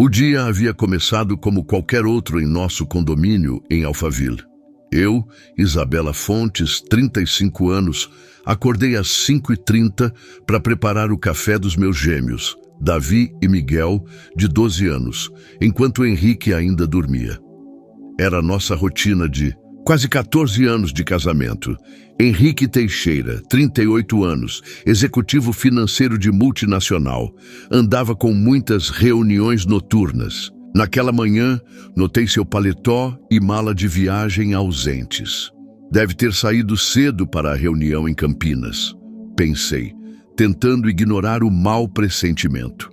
O dia havia começado como qualquer outro em nosso condomínio em Alphaville. Eu, Isabela Fontes, 35 anos, acordei às 5h30 para preparar o café dos meus gêmeos, Davi e Miguel, de 12 anos, enquanto Henrique ainda dormia. Era a nossa rotina de quase 14 anos de casamento. Henrique Teixeira, 38 anos, executivo financeiro de multinacional, andava com muitas reuniões noturnas. Naquela manhã, notei seu paletó e mala de viagem ausentes. Deve ter saído cedo para a reunião em Campinas, pensei, tentando ignorar o mau pressentimento.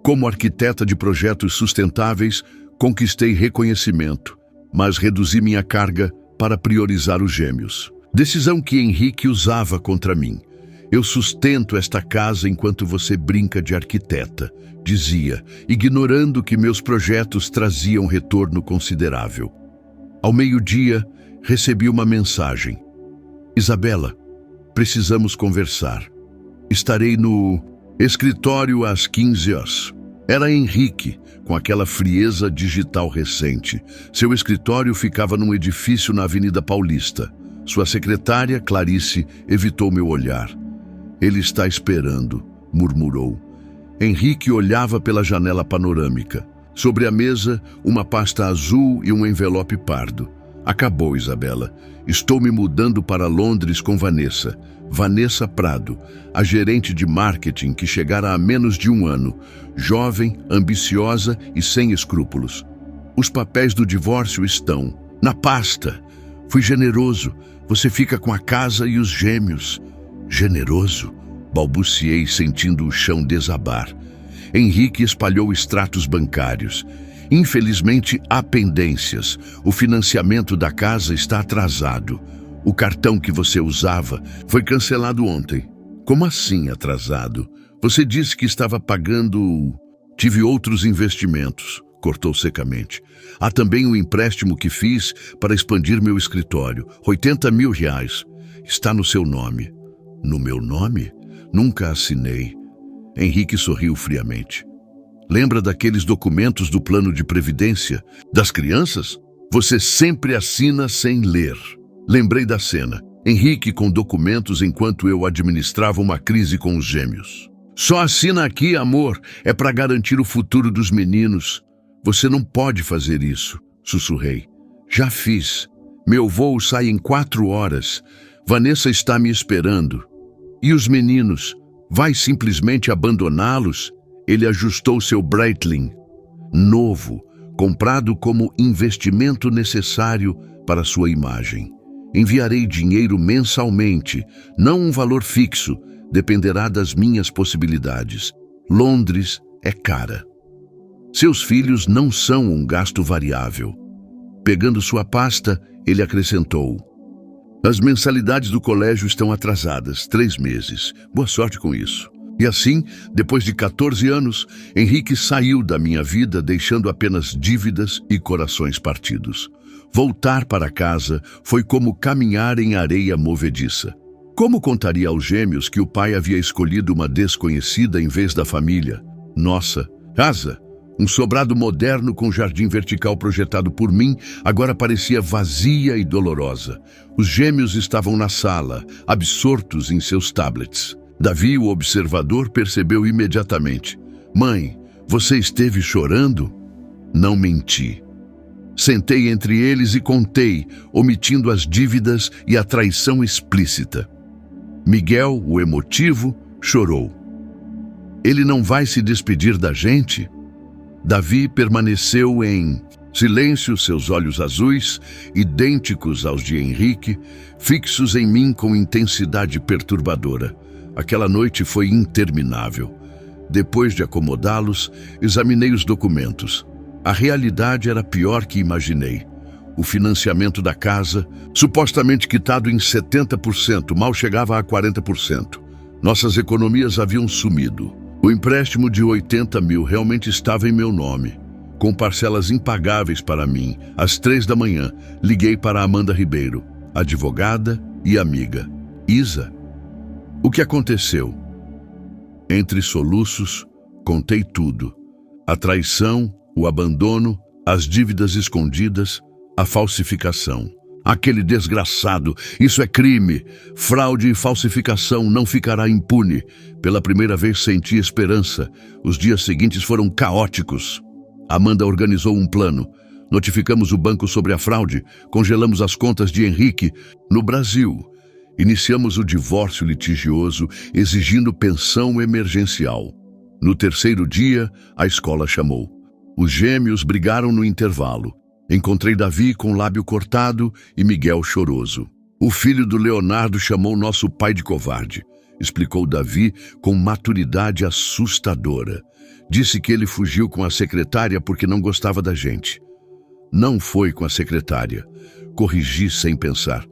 Como arquiteta de projetos sustentáveis, conquistei reconhecimento, mas reduzi minha carga para priorizar os gêmeos. Decisão que Henrique usava contra mim. Eu sustento esta casa enquanto você brinca de arquiteta, dizia, ignorando que meus projetos traziam retorno considerável. Ao meio-dia, recebi uma mensagem. Isabela, precisamos conversar. Estarei no escritório às 15 horas. Era Henrique, com aquela frieza digital recente. Seu escritório ficava num edifício na Avenida Paulista. Sua secretária, Clarice, evitou meu olhar. Ele está esperando, murmurou. Henrique olhava pela janela panorâmica. Sobre a mesa, uma pasta azul e um envelope pardo. Acabou, Isabela. Estou me mudando para Londres com Vanessa. Vanessa Prado, a gerente de marketing que chegara há menos de um ano, jovem, ambiciosa e sem escrúpulos. Os papéis do divórcio estão na pasta. Fui generoso. Você fica com a casa e os gêmeos. Generoso? Balbuciei, sentindo o chão desabar. Henrique espalhou extratos bancários. Infelizmente, há pendências. O financiamento da casa está atrasado. O cartão que você usava foi cancelado ontem. Como assim atrasado? Você disse que estava pagando... Tive outros investimentos, cortou secamente. Há também um empréstimo que fiz para expandir meu escritório. R$80 mil. Está no seu nome. No meu nome? Nunca assinei. Henrique sorriu friamente. Lembra daqueles documentos do plano de previdência? Das crianças? Você sempre assina sem ler. Lembrei da cena. Henrique com documentos enquanto eu administrava uma crise com os gêmeos. Só assina aqui, amor. É para garantir o futuro dos meninos. Você não pode fazer isso, sussurrei. Já fiz. Meu voo sai em 4 horas. Vanessa está me esperando. E os meninos? Vai simplesmente abandoná-los? Ele ajustou seu Breitling. Novo, comprado como investimento necessário para sua imagem. Enviarei dinheiro mensalmente, não um valor fixo, dependerá das minhas possibilidades. Londres é cara. Seus filhos não são um gasto variável. Pegando sua pasta, ele acrescentou. As mensalidades do colégio estão atrasadas, 3 meses. Boa sorte com isso. E assim, depois de 14 anos, Henrique saiu da minha vida deixando apenas dívidas e corações partidos. Voltar para casa foi como caminhar em areia movediça. Como contaria aos gêmeos que o pai havia escolhido uma desconhecida em vez da família? Nossa, casa! Um sobrado moderno com jardim vertical projetado por mim agora parecia vazia e dolorosa. Os gêmeos estavam na sala, absortos em seus tablets. Davi, o observador, percebeu imediatamente. Mãe, você esteve chorando? Não menti. Sentei entre eles e contei, omitindo as dívidas e a traição explícita. Miguel, o emotivo, chorou. Ele não vai se despedir da gente? Davi permaneceu em silêncio, seus olhos azuis, idênticos aos de Henrique, fixos em mim com intensidade perturbadora. Aquela noite foi interminável. Depois de acomodá-los, examinei os documentos. A realidade era pior que imaginei. O financiamento da casa, supostamente quitado em 70%, mal chegava a 40%. Nossas economias haviam sumido. O empréstimo de 80 mil realmente estava em meu nome. Com parcelas impagáveis para mim, às 3 da manhã, liguei para Amanda Ribeiro, advogada e amiga. Isa, o que aconteceu? Entre soluços, contei tudo. A traição, o abandono, as dívidas escondidas, a falsificação. Aquele desgraçado, isso é crime. Fraude e falsificação não ficará impune. Pela primeira vez senti esperança. Os dias seguintes foram caóticos. Amanda organizou um plano. Notificamos o banco sobre a fraude, congelamos as contas de Henrique no Brasil. Iniciamos o divórcio litigioso, exigindo pensão emergencial. No terceiro dia, a escola chamou. Os gêmeos brigaram no intervalo. Encontrei Davi com o lábio cortado e Miguel choroso. O filho do Leonardo chamou nosso pai de covarde, explicou Davi com maturidade assustadora. Disse que ele fugiu com a secretária porque não gostava da gente. Não foi com a secretária. Corrigi sem pensar.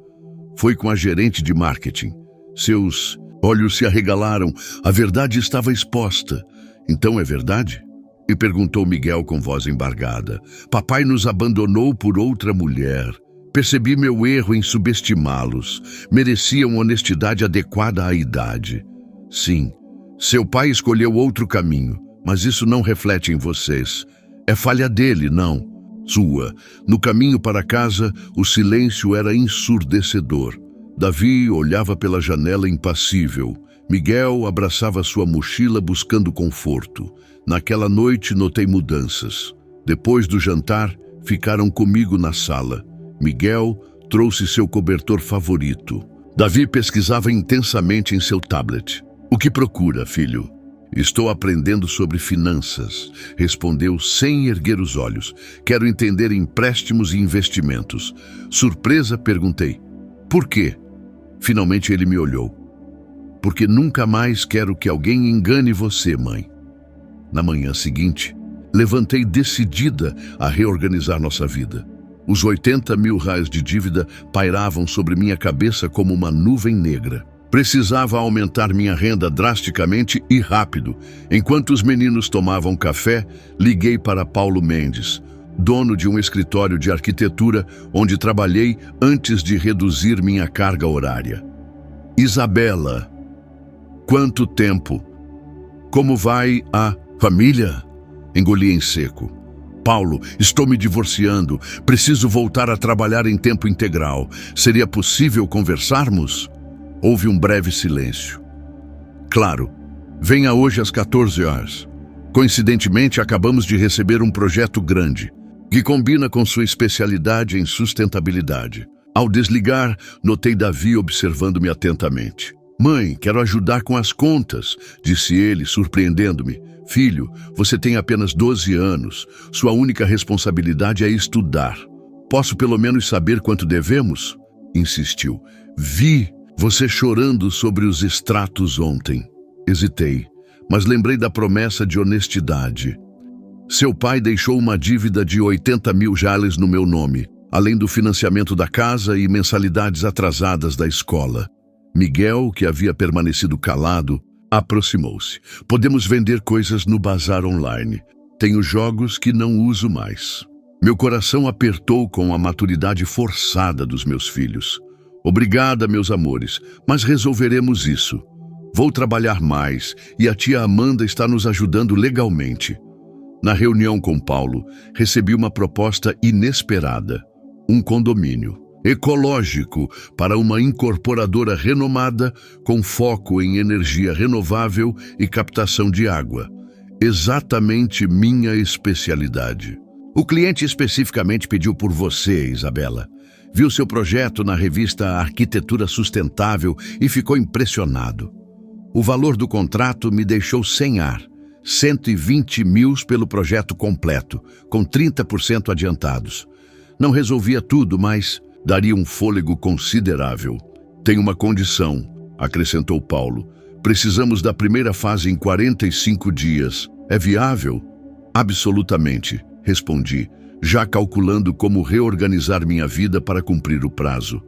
Foi com a gerente de marketing. Seus olhos se arregalaram. A verdade estava exposta. Então é verdade? E perguntou Miguel com voz embargada. Papai nos abandonou por outra mulher. Percebi meu erro em subestimá-los. Mereciam honestidade adequada à idade. Sim, seu pai escolheu outro caminho, mas isso não reflete em vocês. É falha dele, não. Sua. No caminho para casa, o silêncio era ensurdecedor. Davi olhava pela janela impassível. Miguel abraçava sua mochila buscando conforto. Naquela noite notei mudanças. Depois do jantar, ficaram comigo na sala. Miguel trouxe seu cobertor favorito. Davi pesquisava intensamente em seu tablet. O que procura, filho? Estou aprendendo sobre finanças, respondeu sem erguer os olhos. Quero entender empréstimos e investimentos. Surpresa, perguntei. Por quê? Finalmente ele me olhou. Porque nunca mais quero que alguém engane você, mãe. Na manhã seguinte, levantei decidida a reorganizar nossa vida. Os 80 mil reais de dívida pairavam sobre minha cabeça como uma nuvem negra. Precisava aumentar minha renda drasticamente e rápido. Enquanto os meninos tomavam café, liguei para Paulo Mendes, dono de um escritório de arquitetura onde trabalhei antes de reduzir minha carga horária. Isabela, quanto tempo? Como vai a família? Engoli em seco. Paulo, estou me divorciando. Preciso voltar a trabalhar em tempo integral. Seria possível conversarmos? Houve um breve silêncio. Claro. Venha hoje às 14 horas. Coincidentemente, acabamos de receber um projeto grande, que combina com sua especialidade em sustentabilidade. Ao desligar, notei Davi observando-me atentamente. Mãe, quero ajudar com as contas, disse ele, surpreendendo-me. Filho, você tem apenas 12 anos. Sua única responsabilidade é estudar. Posso pelo menos saber quanto devemos? Insistiu. Vi você chorando sobre os extratos ontem. Hesitei, mas lembrei da promessa de honestidade. Seu pai deixou uma dívida de 80 mil jales no meu nome, além do financiamento da casa e mensalidades atrasadas da escola. Miguel, que havia permanecido calado, aproximou-se. Podemos vender coisas no bazar online. Tenho jogos que não uso mais. Meu coração apertou com a maturidade forçada dos meus filhos. Obrigada, meus amores, mas resolveremos isso. Vou trabalhar mais e a tia Amanda está nos ajudando legalmente. Na reunião com Paulo, recebi uma proposta inesperada. Um condomínio ecológico para uma incorporadora renomada com foco em energia renovável e captação de água. Exatamente minha especialidade. O cliente especificamente pediu por você, Isabela. Viu seu projeto na revista Arquitetura Sustentável e ficou impressionado. O valor do contrato me deixou sem ar. 120 mil pelo projeto completo, com 30% adiantados. Não resolvia tudo, mas daria um fôlego considerável. Tem uma condição, acrescentou Paulo. Precisamos da primeira fase em 45 dias. É viável? Absolutamente, respondi, já calculando como reorganizar minha vida para cumprir o prazo.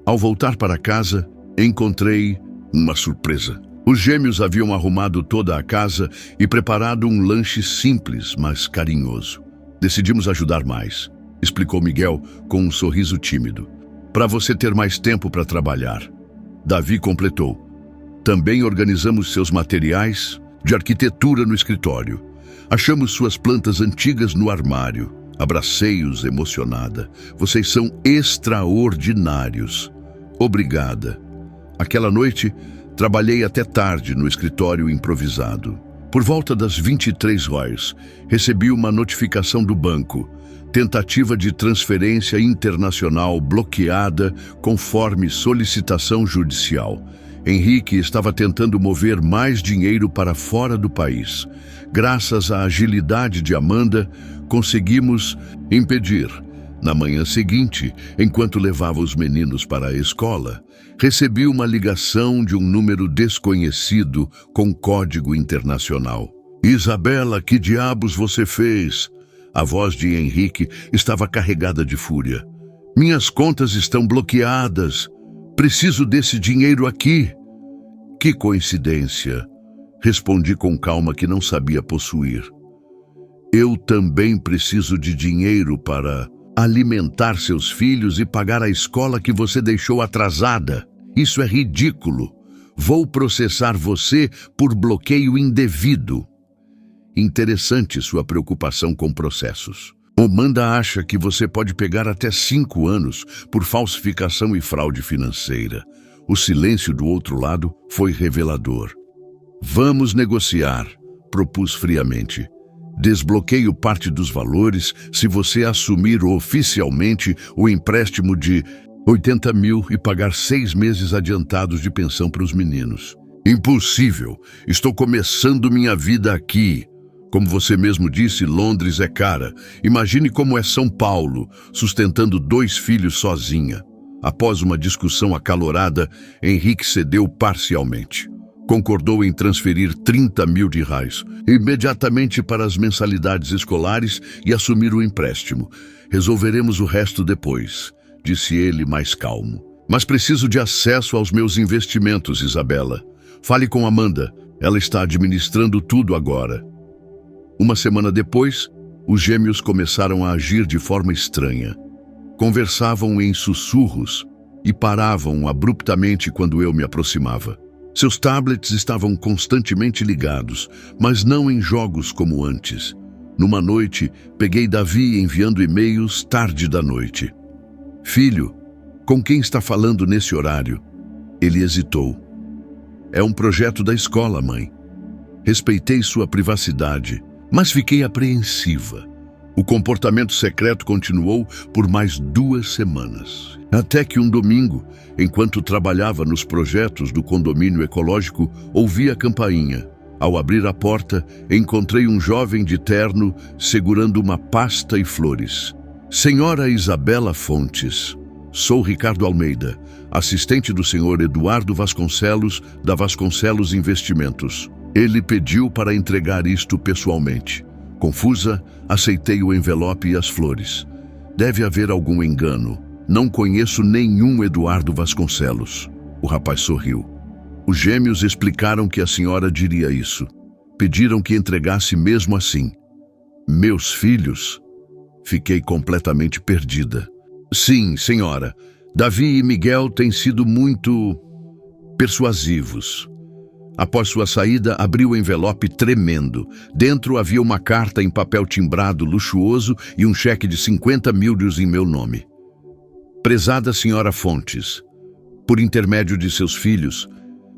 Ao voltar para casa, encontrei uma surpresa. Os gêmeos haviam arrumado toda a casa e preparado um lanche simples, mas carinhoso. Decidimos ajudar mais, explicou Miguel com um sorriso tímido. Para você ter mais tempo para trabalhar. Davi completou. Também organizamos seus materiais de arquitetura no escritório. Achamos suas plantas antigas no armário. Abracei-os emocionada. Vocês são extraordinários. Obrigada. Aquela noite, trabalhei até tarde no escritório improvisado. Por volta das 23 horas, recebi uma notificação do banco. Tentativa de transferência internacional bloqueada conforme solicitação judicial. Henrique estava tentando mover mais dinheiro para fora do país. Graças à agilidade de Amanda, conseguimos impedir. Na manhã seguinte, enquanto levava os meninos para a escola, recebi uma ligação de um número desconhecido com código internacional. Isabela, que diabos você fez? A voz de Henrique estava carregada de fúria. Minhas contas estão bloqueadas. Preciso desse dinheiro aqui. Que coincidência. Respondi com calma que não sabia possuir. Eu também preciso de dinheiro para alimentar seus filhos e pagar a escola que você deixou atrasada. Isso é ridículo. Vou processar você por bloqueio indevido. Interessante sua preocupação com processos. Amanda acha que você pode pegar até 5 anos por falsificação e fraude financeira. O silêncio do outro lado foi revelador. Vamos negociar, propus friamente. Desbloqueio parte dos valores se você assumir oficialmente o empréstimo de 80 mil e pagar 6 meses adiantados de pensão para os meninos. Impossível. Estou começando minha vida aqui. Como você mesmo disse, Londres é cara. Imagine como é São Paulo, sustentando 2 filhos sozinha. Após uma discussão acalorada, Henrique cedeu parcialmente. Concordou em transferir 30 mil dirhams imediatamente para as mensalidades escolares e assumir o empréstimo. Resolveremos o resto depois, disse ele mais calmo. Mas preciso de acesso aos meus investimentos, Isabela. Fale com Amanda. Ela está administrando tudo agora. Uma semana depois, os gêmeos começaram a agir de forma estranha. Conversavam em sussurros e paravam abruptamente quando eu me aproximava. Seus tablets estavam constantemente ligados, mas não em jogos como antes. Numa noite, peguei Davi enviando e-mails tarde da noite. Filho, com quem está falando nesse horário? Ele hesitou. É um projeto da escola, mãe. Respeitei sua privacidade, mas fiquei apreensiva. O comportamento secreto continuou por mais 2 semanas. Até que um domingo, enquanto trabalhava nos projetos do condomínio ecológico, ouvi a campainha. Ao abrir a porta, encontrei um jovem de terno segurando uma pasta e flores. Senhora Isabela Fontes, sou Ricardo Almeida, assistente do senhor Eduardo Vasconcelos, da Vasconcelos Investimentos. Ele pediu para entregar isto pessoalmente. Confusa, aceitei o envelope e as flores. Deve haver algum engano. Não conheço nenhum Eduardo Vasconcelos. O rapaz sorriu. Os gêmeos explicaram que a senhora diria isso. Pediram que entregasse mesmo assim. Meus filhos? Fiquei completamente perdida. Sim, senhora. Davi e Miguel têm sido muito persuasivos. Após sua saída, abri o envelope tremendo. Dentro havia uma carta em papel timbrado luxuoso e um cheque de 50 mil em meu nome. Prezada senhora Fontes, por intermédio de seus filhos,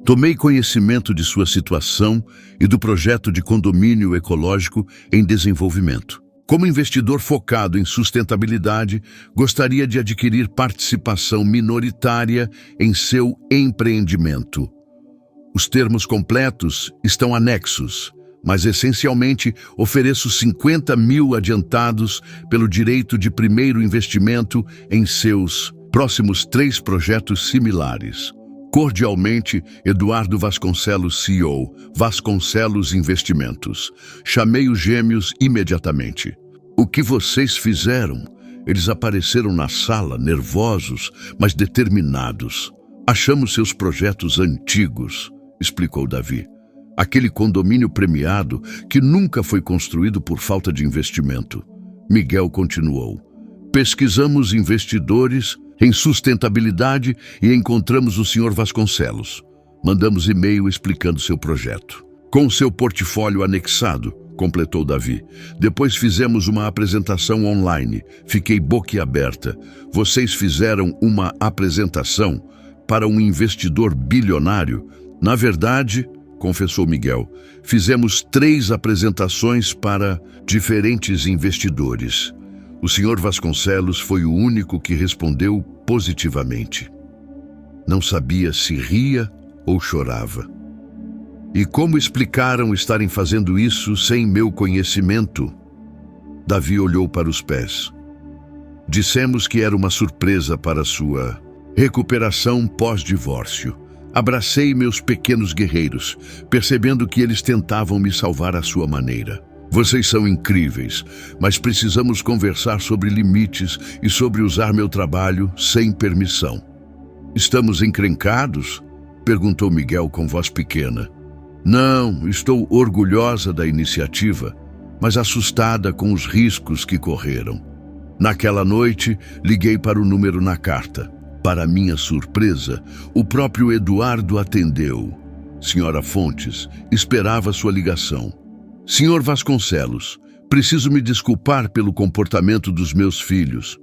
tomei conhecimento de sua situação e do projeto de condomínio ecológico em desenvolvimento. Como investidor focado em sustentabilidade, gostaria de adquirir participação minoritária em seu empreendimento. Os termos completos estão anexos, mas essencialmente ofereço 50 mil adiantados pelo direito de primeiro investimento em seus próximos 3 projetos similares. Cordialmente, Eduardo Vasconcelos, CEO, Vasconcelos Investimentos. Chamei os gêmeos imediatamente. O que vocês fizeram? Eles apareceram na sala, nervosos, mas determinados. Achamos seus projetos antigos, explicou Davi. Aquele condomínio premiado que nunca foi construído por falta de investimento. Miguel continuou. Pesquisamos investidores em sustentabilidade e encontramos o Sr. Vasconcelos. Mandamos e-mail explicando seu projeto. Com seu portfólio anexado, completou Davi. Depois fizemos uma apresentação online. Fiquei boquiaberta. Vocês fizeram uma apresentação para um investidor bilionário? Na verdade, confessou Miguel, fizemos 3 apresentações para diferentes investidores. O senhor Vasconcelos foi o único que respondeu positivamente. Não sabia se ria ou chorava. E como explicaram estarem fazendo isso sem meu conhecimento? Davi olhou para os pés. Dissemos que era uma surpresa para sua recuperação pós-divórcio. Abracei meus pequenos guerreiros, percebendo que eles tentavam me salvar à sua maneira. Vocês são incríveis, mas precisamos conversar sobre limites e sobre usar meu trabalho sem permissão. Estamos encrencados? Perguntou Miguel com voz pequena. Não, estou orgulhosa da iniciativa, mas assustada com os riscos que correram. Naquela noite, liguei para o número na carta. Para minha surpresa, o próprio Eduardo atendeu. Senhora Fontes, esperava sua ligação. Senhor Vasconcelos, preciso me desculpar pelo comportamento dos meus filhos.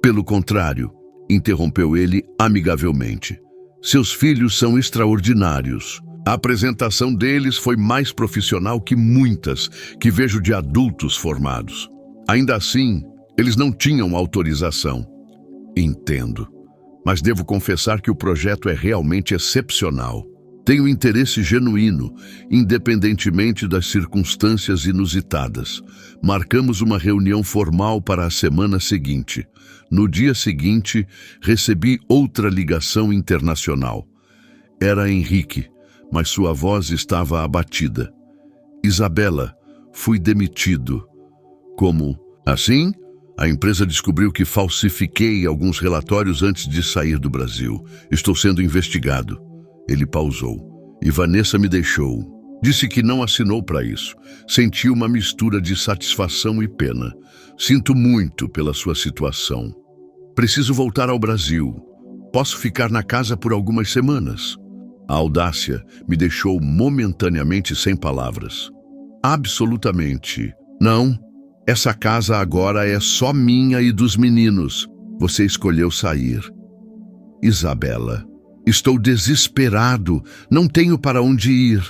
Pelo contrário, interrompeu ele amigavelmente. Seus filhos são extraordinários. A apresentação deles foi mais profissional que muitas que vejo de adultos formados. Ainda assim, eles não tinham autorização. Entendo, mas devo confessar que o projeto é realmente excepcional. Tenho interesse genuíno, independentemente das circunstâncias inusitadas. Marcamos uma reunião formal para a semana seguinte. No dia seguinte, recebi outra ligação internacional. Era Henrique, mas sua voz estava abatida. Isabela, fui demitido. Como? Assim? A empresa descobriu que falsifiquei alguns relatórios antes de sair do Brasil. Estou sendo investigado. Ele pausou. E Vanessa me deixou. Disse que não assinou para isso. Senti uma mistura de satisfação e pena. Sinto muito pela sua situação. Preciso voltar ao Brasil. Posso ficar na casa por algumas semanas? A audácia me deixou momentaneamente sem palavras. Absolutamente. Não. Essa casa agora é só minha e dos meninos. Você escolheu sair. Isabela, estou desesperado. Não tenho para onde ir.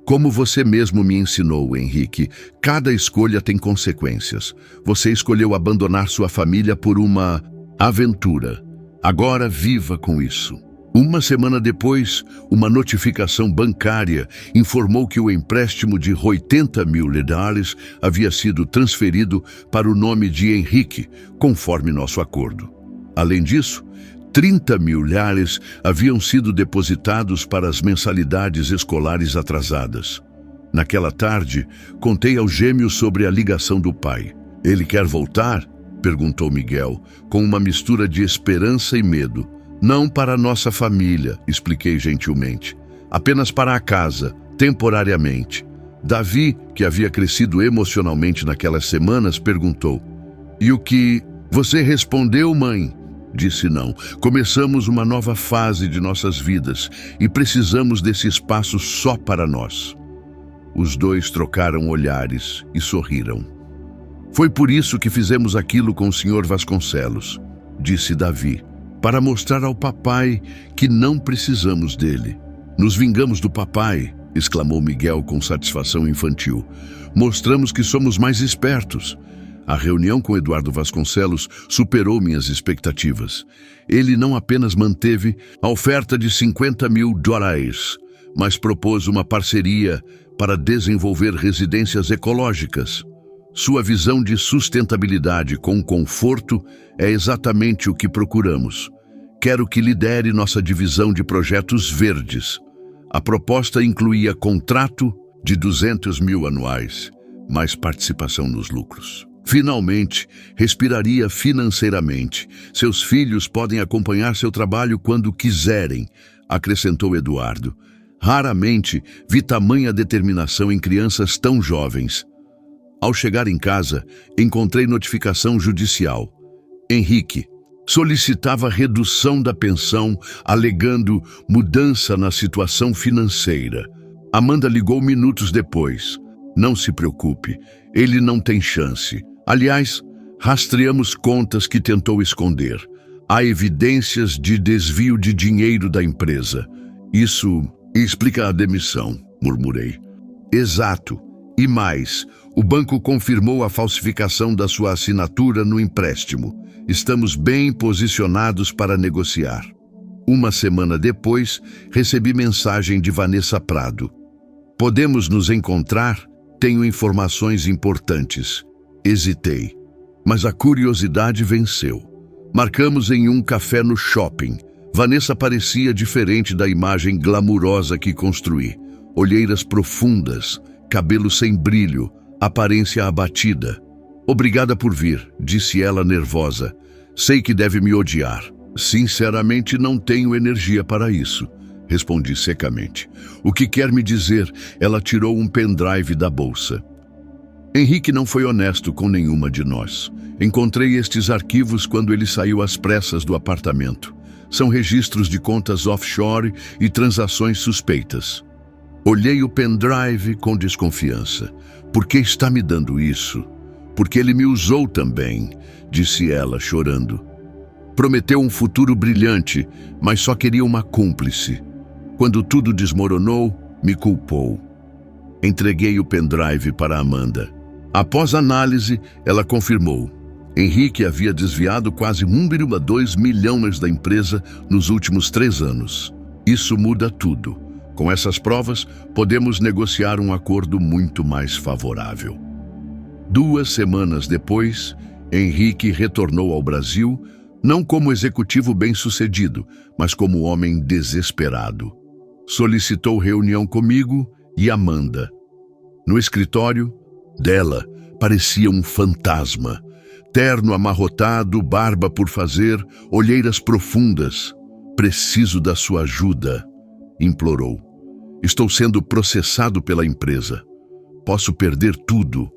Como você mesmo me ensinou, Henrique, cada escolha tem consequências. Você escolheu abandonar sua família por uma aventura. Agora viva com isso. Uma semana depois, uma notificação bancária informou que o empréstimo de $80 mil havia sido transferido para o nome de Henrique, conforme nosso acordo. Além disso, $30 mil haviam sido depositados para as mensalidades escolares atrasadas. Naquela tarde, contei aos gêmeos sobre a ligação do pai. Ele quer voltar? Perguntou Miguel, com uma mistura de esperança e medo. Não para nossa família, expliquei gentilmente. Apenas para a casa, temporariamente. Davi, que havia crescido emocionalmente naquelas semanas, perguntou. E o que... Você respondeu, mãe? Disse não. Começamos uma nova fase de nossas vidas e precisamos desse espaço só para nós. Os dois trocaram olhares e sorriram. Foi por isso que fizemos aquilo com o Sr. Vasconcelos, disse Davi. Para mostrar ao papai que não precisamos dele. Nos vingamos do papai, exclamou Miguel com satisfação infantil. Mostramos que somos mais espertos. A reunião com Eduardo Vasconcelos superou minhas expectativas. Ele não apenas manteve a oferta de $50 mil, mas propôs uma parceria para desenvolver residências ecológicas. Sua visão de sustentabilidade com conforto é exatamente o que procuramos. Quero que lidere nossa divisão de projetos verdes. A proposta incluía contrato de $200 mil anuais, mais participação nos lucros. Finalmente, respiraria financeiramente. Seus filhos podem acompanhar seu trabalho quando quiserem, acrescentou Eduardo. Raramente vi tamanha determinação em crianças tão jovens. Ao chegar em casa, encontrei notificação judicial. Henrique solicitava redução da pensão, alegando mudança na situação financeira. Amanda ligou minutos depois. Não se preocupe, ele não tem chance. Aliás, rastreamos contas que tentou esconder. Há evidências de desvio de dinheiro da empresa. Isso explica a demissão, murmurei. Exato. E mais, o banco confirmou a falsificação da sua assinatura no empréstimo. Estamos bem posicionados para negociar. Uma semana depois, recebi mensagem de Vanessa Prado. Podemos nos encontrar? Tenho informações importantes. Hesitei, mas a curiosidade venceu. Marcamos em um café no shopping. Vanessa parecia diferente da imagem glamurosa que construí. Olheiras profundas, cabelo sem brilho, aparência abatida. Obrigada por vir, disse ela nervosa. Sei que deve me odiar. Sinceramente, não tenho energia para isso, respondi secamente. O que quer me dizer? Ela tirou um pendrive da bolsa. Henrique não foi honesto com nenhuma de nós. Encontrei estes arquivos quando ele saiu às pressas do apartamento. São registros de contas offshore e transações suspeitas. Olhei o pendrive com desconfiança. Por que está me dando isso? Porque ele me usou também, disse ela, chorando. Prometeu um futuro brilhante, mas só queria uma cúmplice. Quando tudo desmoronou, me culpou. Entreguei o pendrive para Amanda. Após análise, ela confirmou. Henrique havia desviado quase 1,2 milhões da empresa nos últimos 3 anos. Isso muda tudo. Com essas provas, podemos negociar um acordo muito mais favorável. 2 semanas depois, Henrique retornou ao Brasil, não como executivo bem-sucedido, mas como homem desesperado. Solicitou reunião comigo e Amanda. No escritório dela, parecia um fantasma. Terno amarrotado, barba por fazer, olheiras profundas. Preciso da sua ajuda, implorou. Estou sendo processado pela empresa. Posso perder tudo.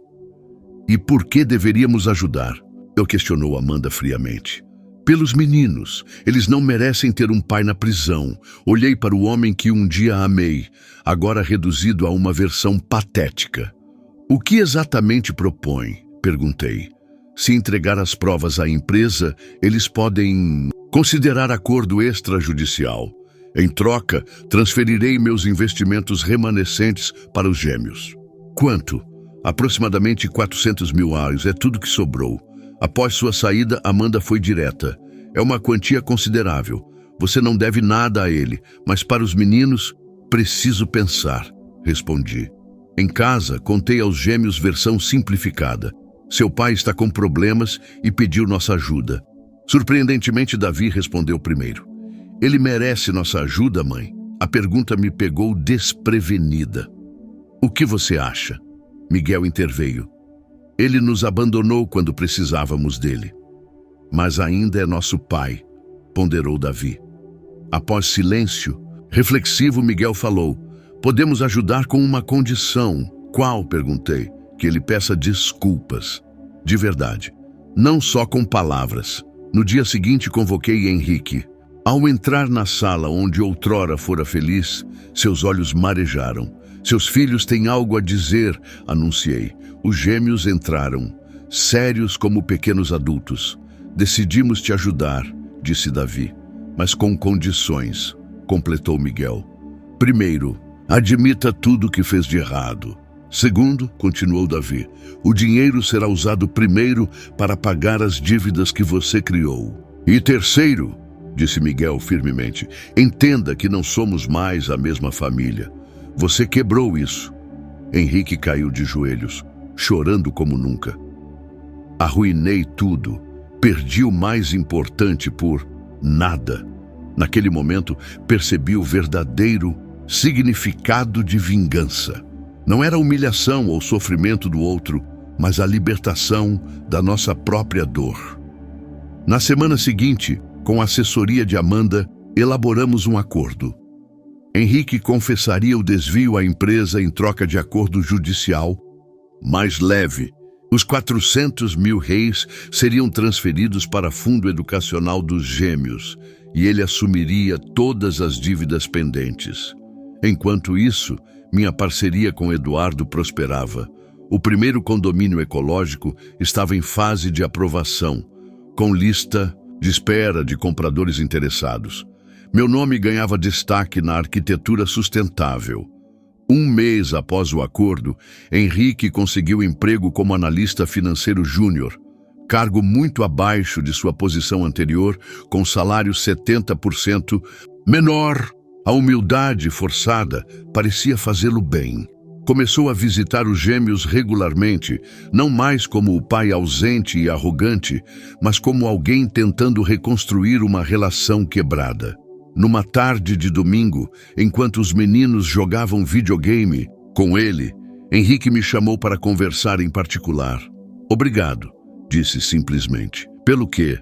E por que deveríamos ajudar? Eu questionou Amanda friamente. Pelos meninos, eles não merecem ter um pai na prisão. Olhei para o homem que um dia amei, agora reduzido a uma versão patética. O que exatamente propõe? Perguntei. Se entregar as provas à empresa, eles podem considerar acordo extrajudicial. Em troca, transferirei meus investimentos remanescentes para os gêmeos. Quanto? Aproximadamente 400 mil reais, é tudo que sobrou. Após sua saída, Amanda foi direta. É uma quantia considerável. Você não deve nada a ele, mas para os meninos, preciso pensar, respondi. Em casa, contei aos gêmeos versão simplificada. Seu pai está com problemas e pediu nossa ajuda. Surpreendentemente, Davi respondeu primeiro. Ele merece nossa ajuda, mãe? A pergunta me pegou desprevenida. O que você acha? Miguel interveio. Ele nos abandonou quando precisávamos dele. Mas ainda é nosso pai, ponderou Davi. Após silêncio, reflexivo, Miguel falou. Podemos ajudar com uma condição. Qual? Perguntei. Que ele peça desculpas. De verdade. Não só com palavras. No dia seguinte, convoquei Henrique. Ao entrar na sala onde outrora fora feliz, seus olhos marejaram. Seus filhos têm algo a dizer, anunciei. Os gêmeos entraram, sérios como pequenos adultos. Decidimos te ajudar, disse Davi, mas com condições, completou Miguel. Primeiro, admita tudo o que fez de errado. Segundo, continuou Davi, o dinheiro será usado primeiro para pagar as dívidas que você criou. E terceiro, disse Miguel firmemente, entenda que não somos mais a mesma família. Você quebrou isso. Henrique caiu de joelhos, chorando como nunca. Arruinei tudo. Perdi o mais importante por nada. Naquele momento, percebi o verdadeiro significado de vingança. Não era a humilhação ou sofrimento do outro, mas a libertação da nossa própria dor. Na semana seguinte, com a assessoria de Amanda, elaboramos um acordo. Henrique confessaria o desvio à empresa em troca de acordo judicial mais leve. Os 400 mil reis seriam transferidos para fundo educacional dos gêmeos e ele assumiria todas as dívidas pendentes. Enquanto isso, minha parceria com Eduardo prosperava. O primeiro condomínio ecológico estava em fase de aprovação, com lista de espera de compradores interessados. Meu nome ganhava destaque na arquitetura sustentável. Um mês após o acordo, Henrique conseguiu emprego como analista financeiro júnior, cargo muito abaixo de sua posição anterior, com salário 70% menor. A humildade forçada parecia fazê-lo bem. Começou a visitar os gêmeos regularmente, não mais como o pai ausente e arrogante, mas como alguém tentando reconstruir uma relação quebrada. Numa tarde de domingo, enquanto os meninos jogavam videogame com ele, Henrique me chamou para conversar em particular. Obrigado, disse simplesmente. Pelo quê?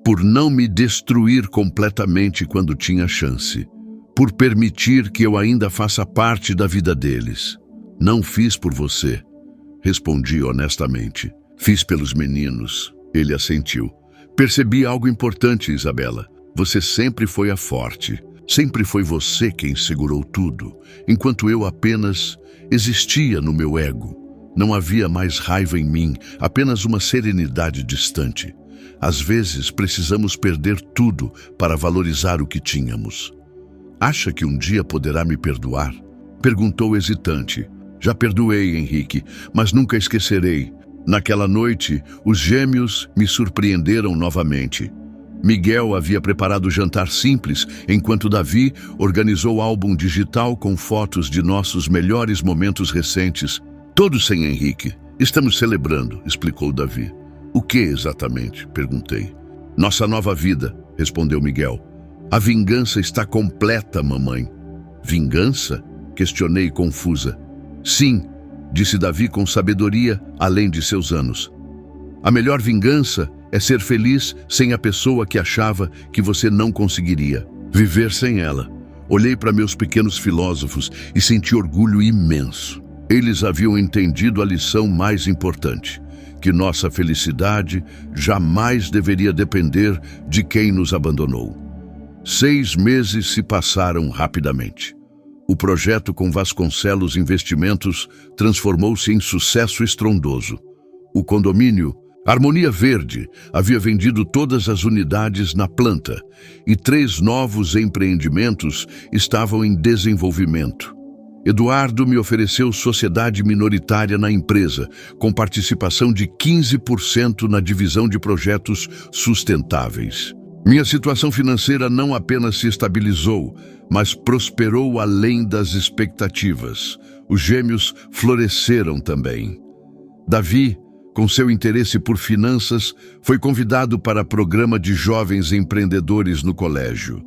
Por não me destruir completamente quando tinha chance. Por permitir que eu ainda faça parte da vida deles. Não fiz por você, respondi honestamente. Fiz pelos meninos, ele assentiu. Percebi algo importante, Isabela. Você sempre foi a forte. Sempre foi você quem segurou tudo, enquanto eu apenas existia no meu ego. Não havia mais raiva em mim, apenas uma serenidade distante. Às vezes precisamos perder tudo para valorizar o que tínhamos. Acha que um dia poderá me perdoar? Perguntou hesitante. Já perdoei, Henrique, mas nunca esquecerei. Naquela noite, os gêmeos me surpreenderam novamente. Miguel havia preparado jantar simples, enquanto Davi organizou álbum digital com fotos de nossos melhores momentos recentes. Todos sem Henrique. Estamos celebrando, explicou Davi. O que exatamente? Perguntei. Nossa nova vida, respondeu Miguel. A vingança está completa, mamãe. Vingança? Questionei confusa. Sim, disse Davi com sabedoria além de seus anos. A melhor vingança é ser feliz sem a pessoa que achava que você não conseguiria. Viver sem ela. Olhei para meus pequenos filósofos e senti orgulho imenso. Eles haviam entendido a lição mais importante, que nossa felicidade jamais deveria depender de quem nos abandonou. 6 meses se passaram rapidamente. O projeto com Vasconcelos Investimentos transformou-se em sucesso estrondoso. O condomínio Harmonia Verde havia vendido todas as unidades na planta e 3 novos empreendimentos estavam em desenvolvimento. Eduardo me ofereceu sociedade minoritária na empresa, com participação de 15% na divisão de projetos sustentáveis. Minha situação financeira não apenas se estabilizou, mas prosperou além das expectativas. Os gêmeos floresceram também. Davi, com seu interesse por finanças, foi convidado para programa de jovens empreendedores no colégio.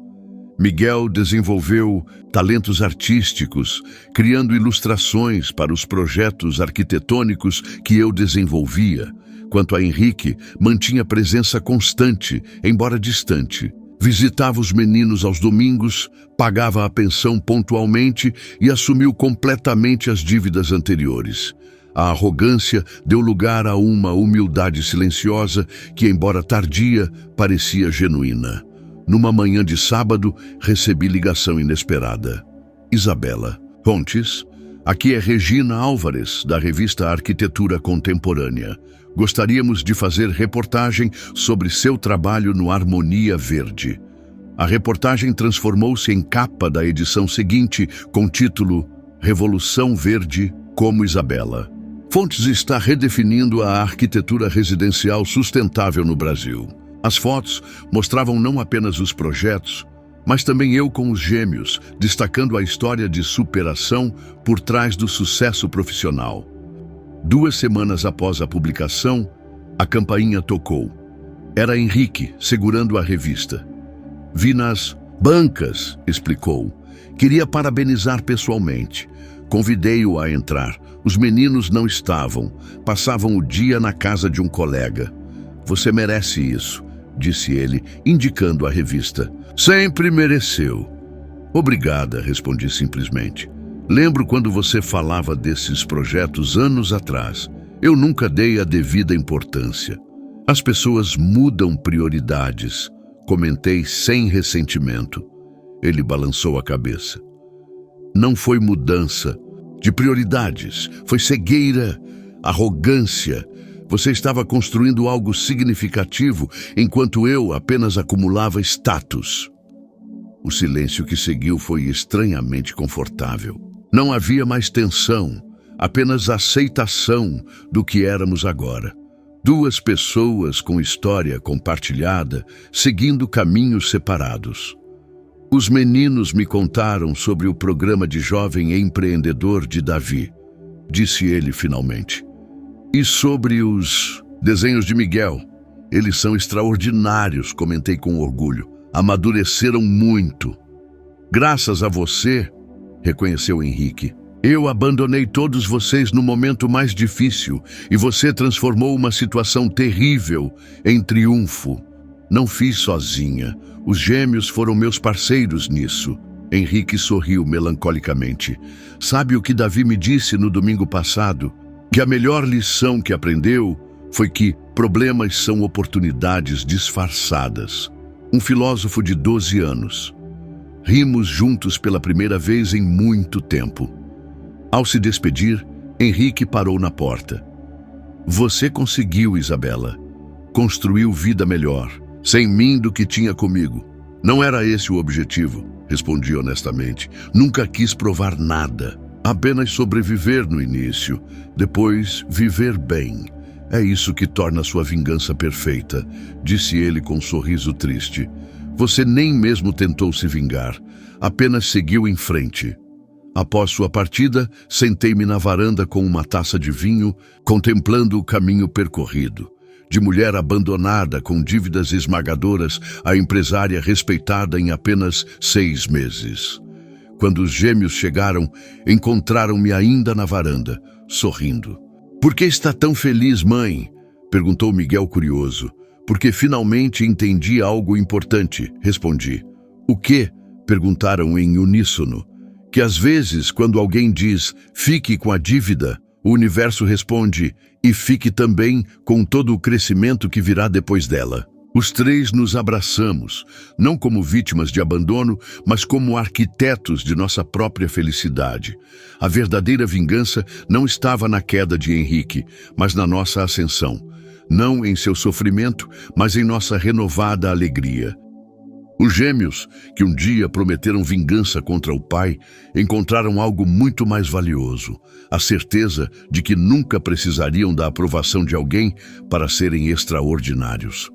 Miguel desenvolveu talentos artísticos, criando ilustrações para os projetos arquitetônicos que eu desenvolvia. Quanto a Henrique, mantinha presença constante, embora distante. Visitava os meninos aos domingos, pagava a pensão pontualmente e assumiu completamente as dívidas anteriores. A arrogância deu lugar a uma humildade silenciosa que, embora tardia, parecia genuína. Numa manhã de sábado, recebi ligação inesperada. Isabela. Fontes. Aqui é Regina Álvares, da revista Arquitetura Contemporânea. Gostaríamos de fazer reportagem sobre seu trabalho no Harmonia Verde. A reportagem transformou-se em capa da edição seguinte, com título Revolução Verde como Isabela. Fontes está redefinindo a arquitetura residencial sustentável no Brasil. As fotos mostravam não apenas os projetos, mas também eu com os gêmeos, destacando a história de superação por trás do sucesso profissional. 2 semanas após a publicação, a campainha tocou. Era Henrique, segurando a revista. Vi nas bancas, explicou. Queria parabenizar pessoalmente. Convidei-o a entrar. Os meninos não estavam. Passavam o dia na casa de um colega. Você merece isso, disse ele, indicando a revista. Sempre mereceu. Obrigada, respondi simplesmente. Lembro quando você falava desses projetos anos atrás. Eu nunca dei a devida importância. As pessoas mudam prioridades, comentei sem ressentimento. Ele balançou a cabeça. Não foi mudança de prioridades, foi cegueira, arrogância. Você estava construindo algo significativo, enquanto eu apenas acumulava status. O silêncio que seguiu foi estranhamente confortável. Não havia mais tensão, apenas aceitação do que éramos agora. Duas pessoas com história compartilhada, seguindo caminhos separados. Os meninos me contaram sobre o programa de jovem empreendedor de Davi, disse ele finalmente. E sobre os desenhos de Miguel. Eles são extraordinários, comentei com orgulho. Amadureceram muito. Graças a você, reconheceu Henrique. Eu abandonei todos vocês no momento mais difícil e você transformou uma situação terrível em triunfo. Não fiz sozinha. Os gêmeos foram meus parceiros nisso. Henrique sorriu melancolicamente. Sabe o que Davi me disse no domingo passado? Que a melhor lição que aprendeu foi que problemas são oportunidades disfarçadas. Um filósofo de 12 anos. Rimos juntos pela primeira vez em muito tempo. Ao se despedir, Henrique parou na porta. Você conseguiu, Isabela. Construiu vida melhor, sem mim do que tinha comigo. Não era esse o objetivo, respondi honestamente. Nunca quis provar nada. Apenas sobreviver no início, depois viver bem. É isso que torna sua vingança perfeita, disse ele com um sorriso triste. Você nem mesmo tentou se vingar, apenas seguiu em frente. Após sua partida, sentei-me na varanda com uma taça de vinho, contemplando o caminho percorrido. De mulher abandonada com dívidas esmagadoras a empresária respeitada em apenas 6 meses. Quando os gêmeos chegaram, encontraram-me ainda na varanda, sorrindo. Por que está tão feliz, mãe? Perguntou Miguel curioso. Porque finalmente entendi algo importante, respondi. O quê? Perguntaram em uníssono. Que às vezes, quando alguém diz, fique com a dívida, o universo responde, e fique também com todo o crescimento que virá depois dela. Os 3 nos abraçamos, não como vítimas de abandono, mas como arquitetos de nossa própria felicidade. A verdadeira vingança não estava na queda de Henrique, mas na nossa ascensão. Não em seu sofrimento, mas em nossa renovada alegria. Os gêmeos, que um dia prometeram vingança contra o pai, encontraram algo muito mais valioso, a certeza de que nunca precisariam da aprovação de alguém para serem extraordinários.